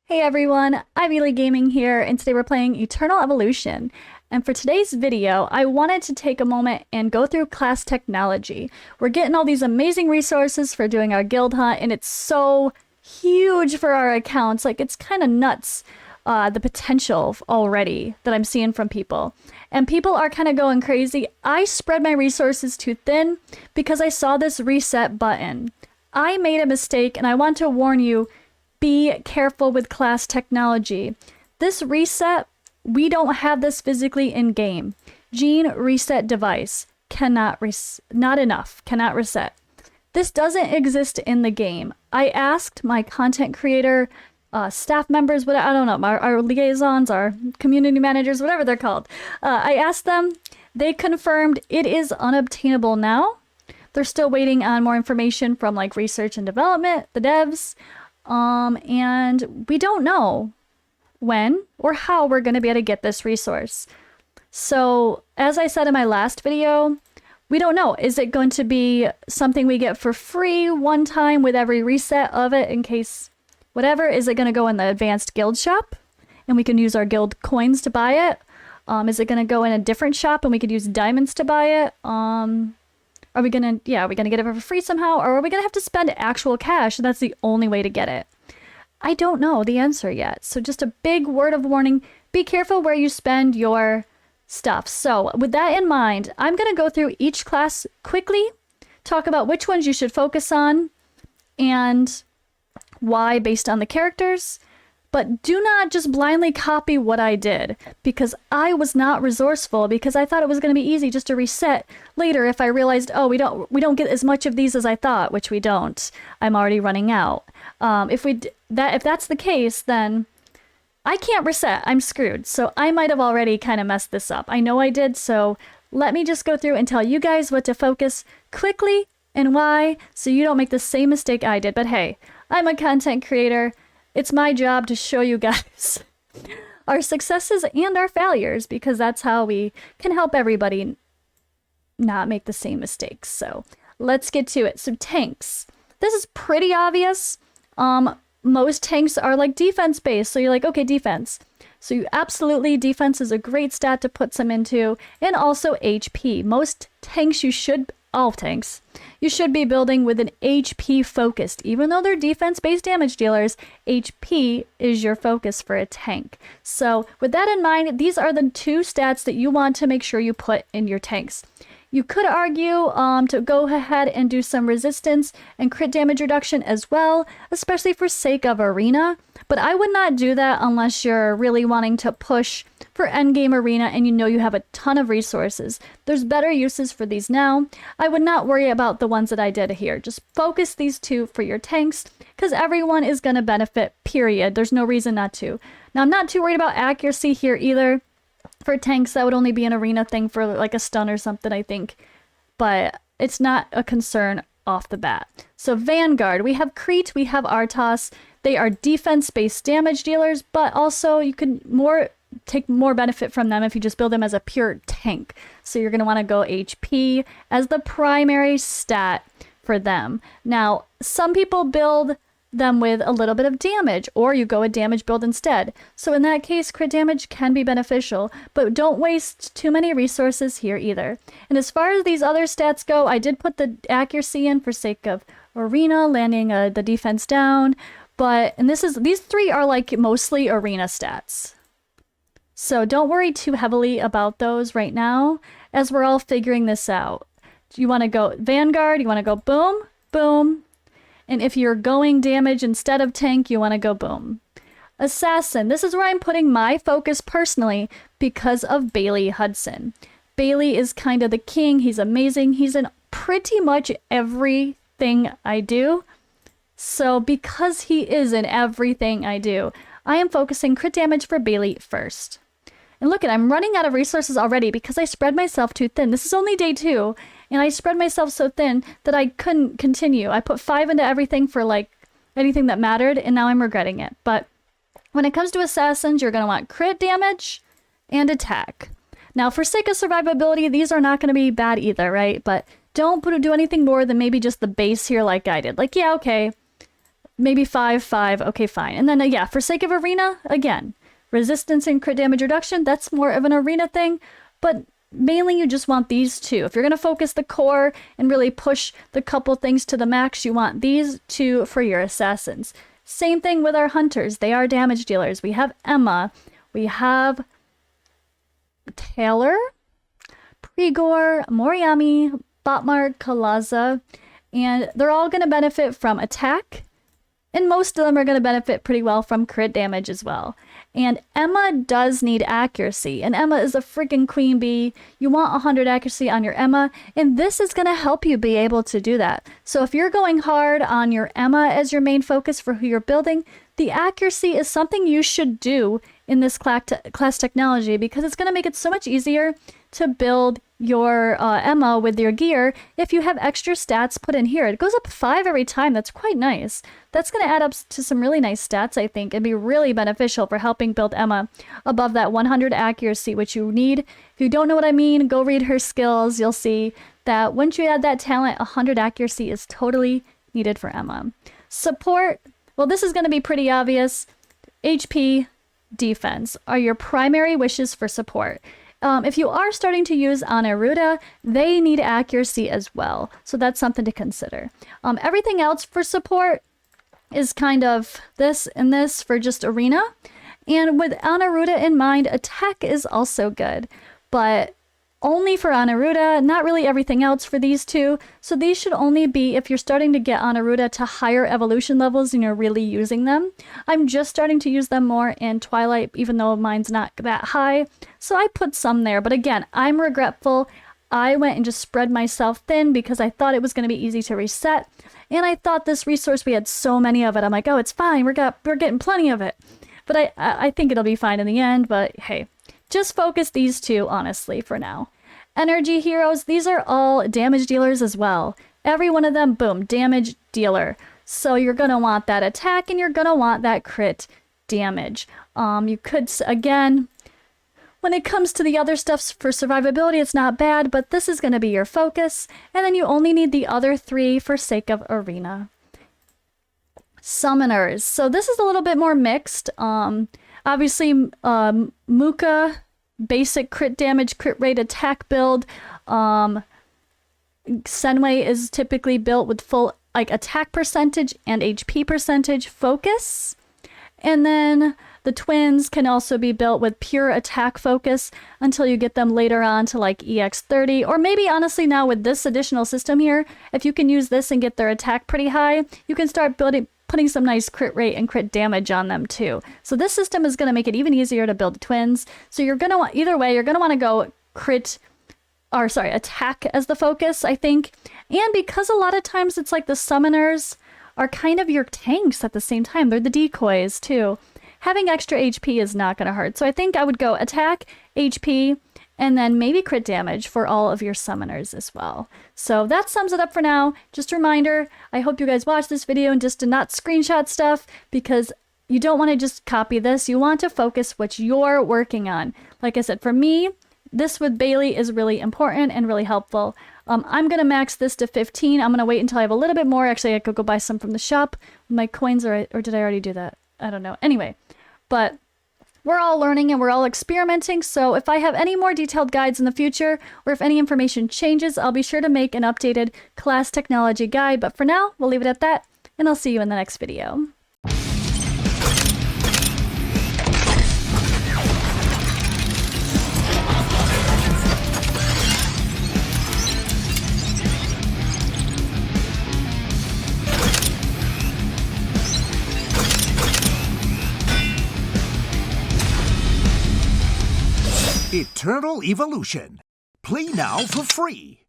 Hey everyone, Ivy Gaming here, and today we're playing Eternal Evolution. And for today's video, I wanted to take a moment and go through class technology. We're getting all these amazing resources for doing our guild hunt, and it's so huge for our accounts. Like, it's kind of nuts, the potential already that I'm seeing from people. And people are kind of going crazy. I spread my resources too thin because I saw this reset button. I made a mistake, and I want to warn you, be careful with class technology. This reset, we don't have this physically in game. Gene reset device cannot not enough, cannot reset. This doesn't exist in the game. I asked my content creator, staff members, what I don't know, our liaisons, our community managers, whatever they're called. I asked them, they confirmed it is unobtainable now. They're still waiting on more information from like research and development, the devs. And we don't know when or how we're going to be able to get this resource. So, as I said in my last video, we don't know. Is it going to be something we get for free one time with every reset of it in case whatever? Is it going to go in the advanced guild shop and we can use our guild coins to buy it? Is it going to go in a different shop and we could use diamonds to buy it? Are we gonna get it for free somehow? Or are we gonna have to spend actual cash? That's the only way to get it. I don't know the answer yet. So just a big word of warning, be careful where you spend your stuff. So with that in mind, I'm gonna go through each class quickly, talk about which ones you should focus on and why based on the characters. But do not just blindly copy what I did, because I was not resourceful, because I thought it was going to be easy just to reset later if I realized, oh, we don't get as much of these as I thought, which we don't. I'm already running out. If that's the case, then I can't reset. I'm screwed. So I might have already kind of messed this up. I know I did, so let me just go through and tell you guys what to focus quickly and why, so you don't make the same mistake I did. But hey, I'm a content creator. It's my job to show you guys our successes and our failures, because that's how we can help everybody not make the same mistakes. So let's get to it. So tanks. This is pretty obvious. Most tanks are like defense based. So you're like, okay, defense. So you absolutely, defense is a great stat to put some into, and also HP. Most tanks all tanks, you should be building with an HP focused. Even though they're defense-based damage dealers, HP is your focus for a tank. So with that in mind, these are the two stats that you want to make sure you put in your tanks. You could argue to go ahead and do some resistance and crit damage reduction as well, especially for sake of arena. But I would not do that unless you're really wanting to push for endgame arena and you know you have a ton of resources. There's better uses for these now. I would not worry about the ones that I did here. Just focus these two for your tanks, because everyone is going to benefit, period. There's no reason not to. Now, I'm not too worried about accuracy here either. For tanks, that would only be an arena thing for like a stun or something, I think. But it's not a concern off the bat. So Vanguard, we have Crete, we have Arthas. They are defense-based damage dealers, but also you can take more benefit from them if you just build them as a pure tank. So you're going to want to go HP as the primary stat for them. Now, some people build them with a little bit of damage, or you go a damage build instead. So in that case, crit damage can be beneficial, but don't waste too many resources here either. And as far as these other stats go, I did put the accuracy in for sake of arena, landing the defense down, and these three are like mostly arena stats. So don't worry too heavily about those right now, as we're all figuring this out. You want to go Vanguard, you want to go boom, boom. And if you're going damage instead of tank, you want to go boom. Assassin, this is where I'm putting my focus personally because of Bailey Hudson. Bailey is kind of the king. He's amazing. He's in pretty much everything I do. So because he is in everything I do, I am focusing crit damage for Bailey first. And look I'm running out of resources already because I spread myself too thin. This is only day 2. And I spread myself so thin that I couldn't continue. I put 5 into everything for like anything that mattered, and now I'm regretting it. But when it comes to assassins, you're going to want crit damage and attack. Now, for sake of survivability, these are not going to be bad either, right? But don't do anything more than maybe just the base here like I did. Like, yeah, okay, maybe 5, 5. Okay, fine. And then, yeah, for sake of arena, again, resistance and crit damage reduction, that's more of an arena thing. But mainly you just want these two. If you're going to focus the core and really push the couple things to the max, you want these two for your assassins. Same thing with our hunters. They are damage dealers. We have Emma. We have Taylor, Pregor, Moriami, Botmar, Kalaza, and they're all going to benefit from attack, and most of them are going to benefit pretty well from crit damage as well. And Emma does need accuracy, and Emma is a freaking queen bee. You want 100 accuracy on your Emma, and this is going to help you be able to do that. So if you're going hard on your Emma as your main focus for who you're building, the accuracy is something you should do in this class technology, because it's going to make it so much easier to build your Emma with your gear if you have extra stats put in here. It goes up 5 every time. That's quite nice. That's going to add up to some really nice stats, I think, and be really beneficial for helping build Emma above that 100 accuracy, which you need. If you don't know what I mean, go read her skills. You'll see that once you add that talent, 100 accuracy is totally needed for Emma. Support, well, this is going to be pretty obvious. HP, defense are your primary wishes for support. If you are starting to use Anaruda, they need accuracy as well. So that's something to consider. Everything else for support is kind of this and this for just arena. And with Anaruda in mind, attack is also good, but only for Anaruda, not really everything else for these two. So these should only be if you're starting to get Anaruda to higher evolution levels and you're really using them. I'm just starting to use them more in Twilight, even though mine's not that high. So I put some there, but again, I'm regretful. I went and just spread myself thin because I thought it was going to be easy to reset. And I thought this resource, we had so many of it. I'm like, oh, it's fine. We're getting plenty of it. But I think it'll be fine in the end. But hey, just focus these two, honestly, for now. Energy heroes, these are all damage dealers as well. Every one of them, boom, damage dealer. So you're going to want that attack and you're going to want that crit damage. You could, again, when it comes to the other stuff for survivability, it's not bad, but this is going to be your focus. And then you only need the other 3 for sake of arena. Summoners. So this is a little bit more mixed. Obviously, Muka, basic crit damage, crit rate attack build. Senway is typically built with full attack percentage and HP percentage focus. And then the twins can also be built with pure attack focus until you get them later on to EX30. Or maybe honestly now with this additional system here, if you can use this and get their attack pretty high, you can start putting some nice crit rate and crit damage on them too. So this system is going to make it even easier to build twins. So you're going to want, either way, you're going to want to go attack as the focus, I think. And because a lot of times it's the summoners are kind of your tanks at the same time. They're the decoys too. Having extra HP is not going to hurt. So I think I would go attack, HP, and then maybe crit damage for all of your summoners as well. So that sums it up for now. Just a reminder, I hope you guys watch this video and just do not screenshot stuff, because you don't want to just copy this. You want to focus what you're working on. Like I said, for me, this with Bailey is really important and really helpful. I'm going to max this to 15. I'm going to wait until I have a little bit more. Actually, I could go buy some from the shop. My coins or did I already do that? I don't know. Anyway, but we're all learning and we're all experimenting. So if I have any more detailed guides in the future, or if any information changes, I'll be sure to make an updated class technology guide. But for now, we'll leave it at that, and I'll see you in the next video. Eternal Evolution. Play now for free.